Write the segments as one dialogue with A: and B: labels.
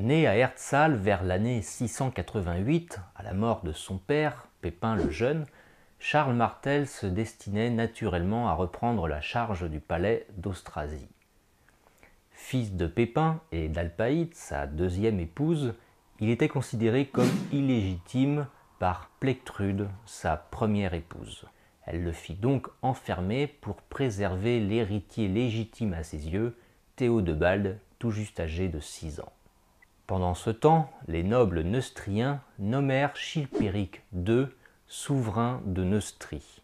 A: Né à Erzal vers l'année 688, à la mort de son père, Pépin le Jeune, Charles Martel se destinait naturellement à reprendre la charge du palais d'Austrasie. Fils de Pépin et d'Alpaïde, sa deuxième épouse, il était considéré comme illégitime par Plectrude, sa première épouse. Elle le fit donc enfermer pour préserver l'héritier légitime à ses yeux, Théodebald, tout juste âgé de 6 ans. Pendant ce temps, les nobles neustriens nommèrent Chilpéric II souverain de Neustrie.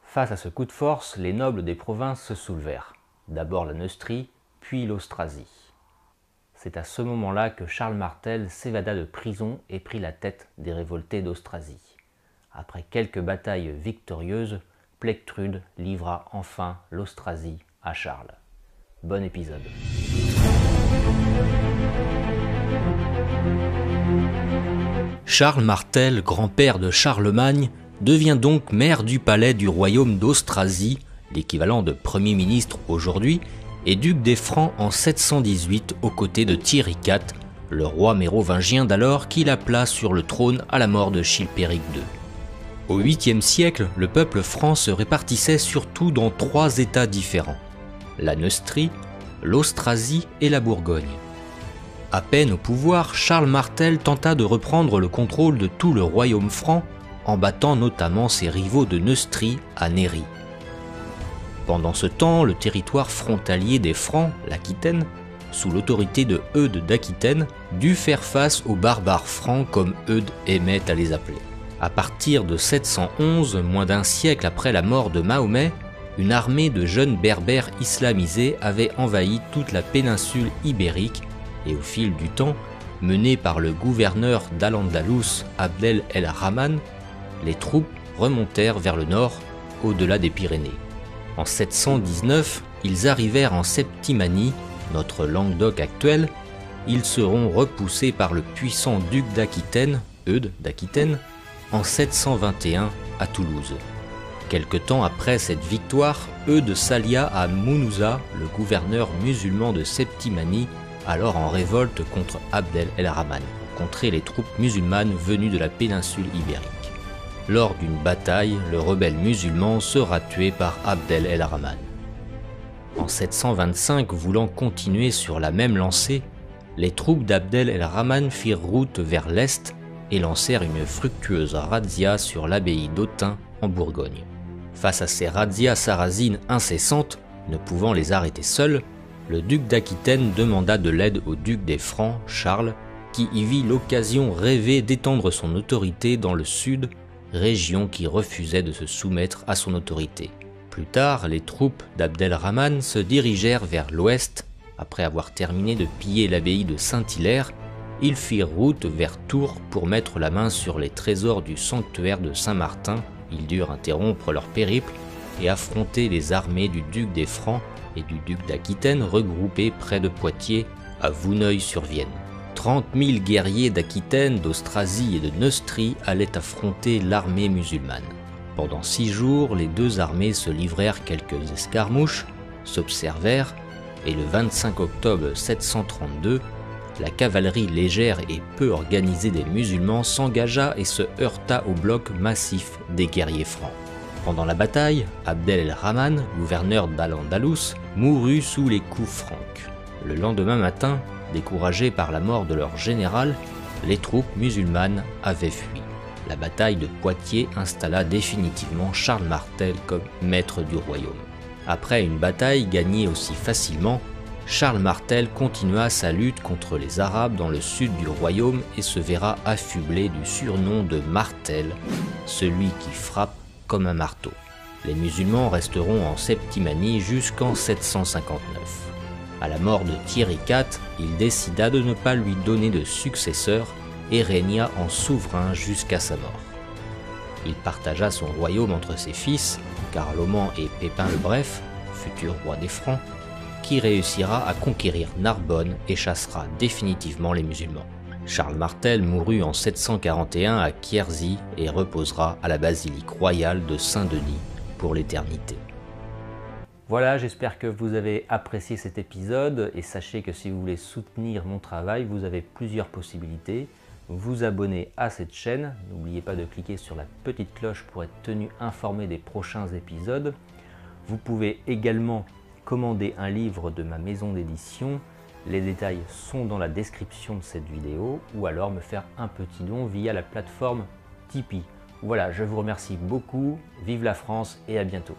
A: Face à ce coup de force, les nobles des provinces se soulevèrent, d'abord la Neustrie, puis l'Austrasie. C'est à ce moment-là que Charles Martel s'évada de prison et prit la tête des révoltés d'Austrasie. Après quelques batailles victorieuses, Plectrude livra enfin l'Austrasie à Charles. Bon épisode. Charles Martel, grand-père de Charlemagne, devient donc maire du palais du royaume d'Austrasie, l'équivalent de Premier ministre aujourd'hui, et duc des Francs en 718 aux côtés de Thierry IV, le roi mérovingien d'alors qui l'appela sur le trône à la mort de Chilpéric II. Au 8e siècle, le peuple franc se répartissait surtout dans 3 États différents, la Neustrie, l'Austrasie et la Bourgogne. À peine au pouvoir, Charles Martel tenta de reprendre le contrôle de tout le royaume franc en battant notamment ses rivaux de Neustrie à Néry. Pendant ce temps, le territoire frontalier des Francs, l'Aquitaine, sous l'autorité de Eudes d'Aquitaine, dut faire face aux barbares francs comme Eudes aimait à les appeler. À partir de 711, moins d'un siècle après la mort de Mahomet, une armée de jeunes berbères islamisés avait envahi toute la péninsule ibérique et au fil du temps, menée par le gouverneur d'Al-Andalus, Abdel el-Rahman, les troupes remontèrent vers le nord, au-delà des Pyrénées. En 719, ils arrivèrent en Septimanie, notre Languedoc actuel. Ils seront repoussés par le puissant duc d'Aquitaine, Eudes d'Aquitaine, en 721 à Toulouse. Quelque temps après cette victoire, Eudes s'allia à Mounouza, le gouverneur musulman de Septimanie, alors en révolte contre Abdel el-Rahman, contrer les troupes musulmanes venues de la péninsule ibérique. Lors d'une bataille, le rebelle musulman sera tué par Abdel el-Rahman. En 725, voulant continuer sur la même lancée, les troupes d'Abdel el-Rahman firent route vers l'est et lancèrent une fructueuse razzia sur l'abbaye d'Autun en Bourgogne. Face à ces razzias sarrasines incessantes, ne pouvant les arrêter seuls, le duc d'Aquitaine demanda de l'aide au duc des Francs, Charles, qui y vit l'occasion rêvée d'étendre son autorité dans le sud, région qui refusait de se soumettre à son autorité. Plus tard, les troupes d'Abdel-Rahman se dirigèrent vers l'ouest. Après avoir terminé de piller l'abbaye de Saint-Hilaire, ils firent route vers Tours pour mettre la main sur les trésors du sanctuaire de Saint-Martin. Ils durent interrompre leur périple et affronter les armées du duc des Francs et du duc d'Aquitaine regroupés près de Poitiers, à Vouneuil-sur-Vienne. 30 000 guerriers d'Aquitaine, d'Austrasie et de Neustrie allaient affronter l'armée musulmane. Pendant 6 jours, les deux armées se livrèrent quelques escarmouches, s'observèrent, et le 25 octobre 732, la cavalerie légère et peu organisée des musulmans s'engagea et se heurta au bloc massif des guerriers francs. Pendant la bataille, Abdel el-Rahman, gouverneur d'Al-Andalus, mourut sous les coups francs. Le lendemain matin, découragés par la mort de leur général, les troupes musulmanes avaient fui. La bataille de Poitiers installa définitivement Charles Martel comme maître du royaume. Après une bataille gagnée aussi facilement, Charles Martel continua sa lutte contre les Arabes dans le sud du royaume et se verra affublé du surnom de Martel, celui qui frappe comme un marteau. Les musulmans resteront en Septimanie jusqu'en 759. À la mort de Thierry IV, il décida de ne pas lui donner de successeur et régna en souverain jusqu'à sa mort. Il partagea son royaume entre ses fils, Carloman et Pépin le Bref, futur roi des Francs, qui réussira à conquérir Narbonne et chassera définitivement les musulmans. Charles Martel mourut en 741 à Quierzy et reposera à la basilique royale de Saint-Denis pour l'éternité. Voilà, j'espère que vous avez apprécié cet épisode et sachez que si vous voulez soutenir mon travail, vous avez plusieurs possibilités. Vous abonner à cette chaîne, n'oubliez pas de cliquer sur la petite cloche pour être tenu informé des prochains épisodes. Vous pouvez également commander un livre de ma maison d'édition. Les détails sont dans la description de cette vidéo ou alors me faire un petit don via la plateforme Tipeee. Voilà, je vous remercie beaucoup, vive la France et à bientôt.